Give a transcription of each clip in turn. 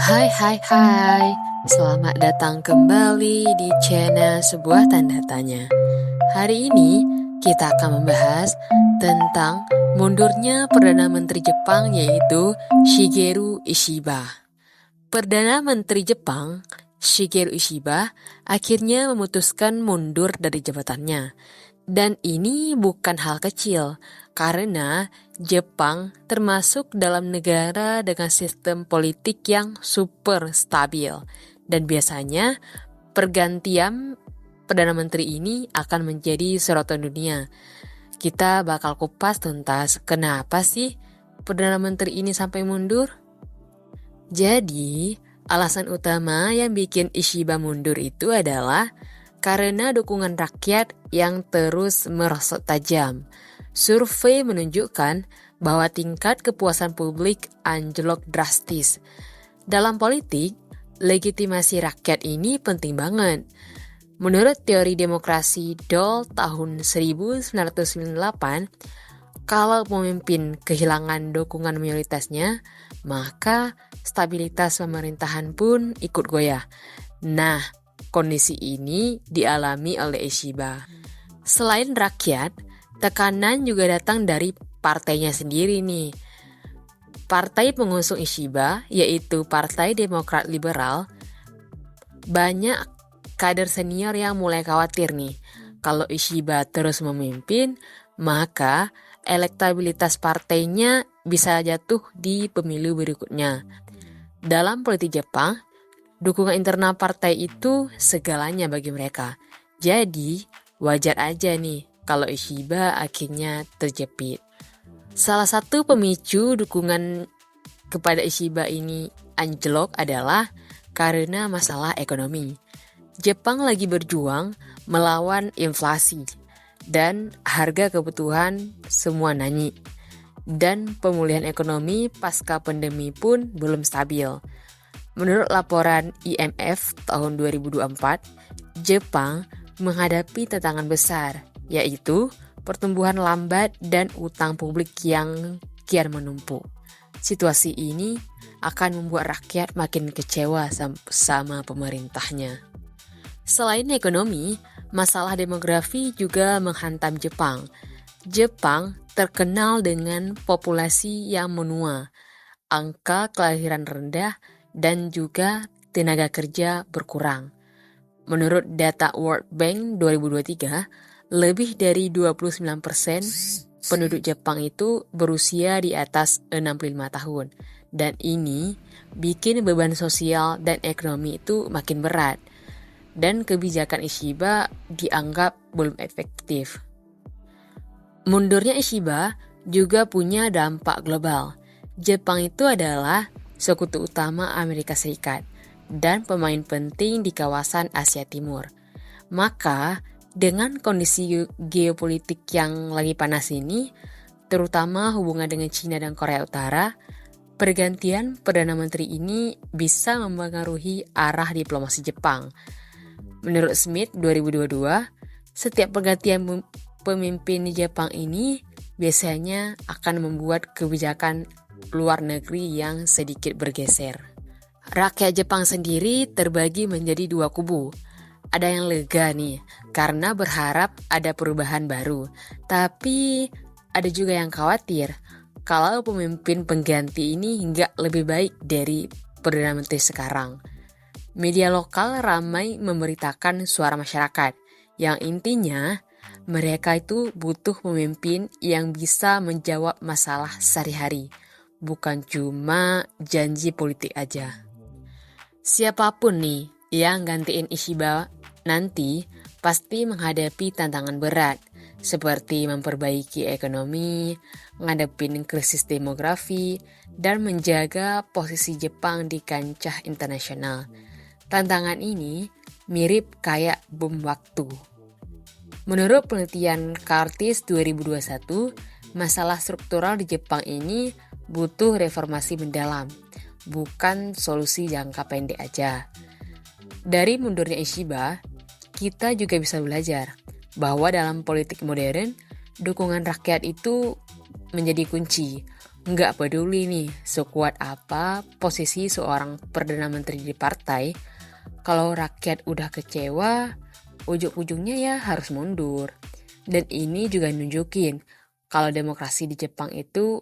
Hai, selamat datang kembali di channel Sebuah Tanda Tanya. Hari ini kita akan membahas tentang mundurnya Perdana Menteri Jepang yaitu Shigeru Ishiba. Perdana Menteri Jepang, Shigeru Ishiba, akhirnya memutuskan mundur dari jabatannya. Dan ini bukan hal kecil, karena Jepang termasuk dalam negara dengan sistem politik yang super stabil. Dan biasanya pergantian Perdana Menteri ini akan menjadi sorotan dunia. Kita bakal kupas tuntas kenapa sih Perdana Menteri ini sampai mundur. Jadi, alasan utama yang bikin Ishiba mundur itu adalah karena dukungan rakyat yang terus merosot tajam. Survei menunjukkan bahwa tingkat kepuasan publik anjlok drastis. Dalam politik, legitimasi rakyat ini penting banget. Menurut teori demokrasi Doll tahun 1998, kalau pemimpin kehilangan dukungan mayoritasnya, maka stabilitas pemerintahan pun ikut goyah. Nah, kondisi ini dialami oleh Ishiba. Selain rakyat, tekanan juga datang dari partainya sendiri nih. Partai pengusung Ishiba, yaitu Partai Demokrat Liberal, banyak kader senior yang mulai khawatir nih. Kalau Ishiba terus memimpin, maka elektabilitas partainya bisa jatuh di pemilu berikutnya. Dalam politik Jepang, dukungan internal partai itu segalanya bagi mereka. Jadi, wajar aja nih kalau Ishiba akhirnya terjepit. Salah satu pemicu dukungan kepada Ishiba ini anjlok adalah karena masalah ekonomi. Jepang lagi berjuang melawan inflasi dan harga kebutuhan semua naik. Dan pemulihan ekonomi pasca pandemi pun belum stabil. Menurut laporan IMF tahun 2024, Jepang menghadapi tantangan besar, yaitu pertumbuhan lambat dan utang publik yang kian menumpuk. Situasi ini akan membuat rakyat makin kecewa sama pemerintahnya. Selain ekonomi, masalah demografi juga menghantam Jepang. Jepang terkenal dengan populasi yang menua, angka kelahiran rendah, dan juga tenaga kerja berkurang. Menurut data World Bank 2023, lebih dari 29% penduduk Jepang itu berusia di atas 65 tahun. Dan ini bikin beban sosial dan ekonomi itu makin berat. Dan kebijakan Ishiba dianggap belum efektif. Mundurnya Ishiba juga punya dampak global. Jepang itu adalah sekutu utama Amerika Serikat dan pemain penting di kawasan Asia Timur. Maka, dengan kondisi geopolitik yang lagi panas ini, terutama hubungan dengan China dan Korea Utara, pergantian Perdana Menteri ini bisa mempengaruhi arah diplomasi Jepang. Menurut Smith 2022, setiap pergantian pemimpin di Jepang ini biasanya akan membuat kebijakan luar negeri yang sedikit bergeser. Rakyat Jepang sendiri terbagi menjadi dua kubu. Ada yang lega nih, karena berharap ada perubahan baru. Tapi ada juga yang khawatir, kalau pemimpin pengganti ini nggak lebih baik dari Perdana Menteri sekarang. Media lokal ramai memberitakan suara masyarakat, yang intinya mereka itu butuh pemimpin yang bisa menjawab masalah sehari-hari. Bukan cuma janji politik aja. Siapapun nih yang gantiin Ishiba nanti pasti menghadapi tantangan berat seperti memperbaiki ekonomi, ngadepin krisis demografi, dan menjaga posisi Jepang di kancah internasional. Tantangan ini mirip kayak bom waktu. Menurut penelitian Curtis 2021, masalah struktural di Jepang ini butuh reformasi mendalam, bukan solusi jangka pendek aja. Dari mundurnya Ishiba, kita juga bisa belajar bahwa dalam politik modern, dukungan rakyat itu menjadi kunci, Nggak peduli nih sekuat apa posisi seorang Perdana Menteri di partai, kalau rakyat udah kecewa, ujung-ujungnya ya harus mundur. Dan ini juga nunjukin kalau demokrasi di Jepang itu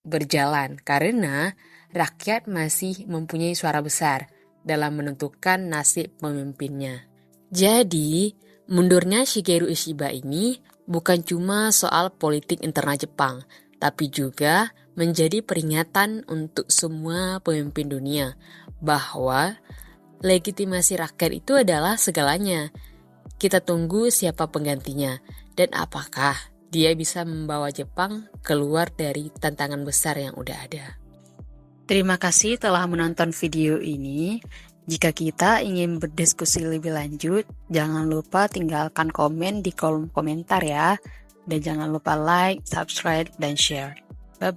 berjalan karena rakyat masih mempunyai suara besar dalam menentukan nasib pemimpinnya. Jadi, mundurnya Shigeru Ishiba ini bukan cuma soal politik internal Jepang, tapi juga menjadi peringatan untuk semua pemimpin dunia bahwa legitimasi rakyat itu adalah segalanya. Kita tunggu siapa penggantinya dan apakah dia bisa membawa Jepang keluar dari tantangan besar yang udah ada. Terima kasih telah menonton video ini. Jika kita ingin berdiskusi lebih lanjut, jangan lupa tinggalkan komen di kolom komentar ya. Dan jangan lupa like, subscribe, dan share.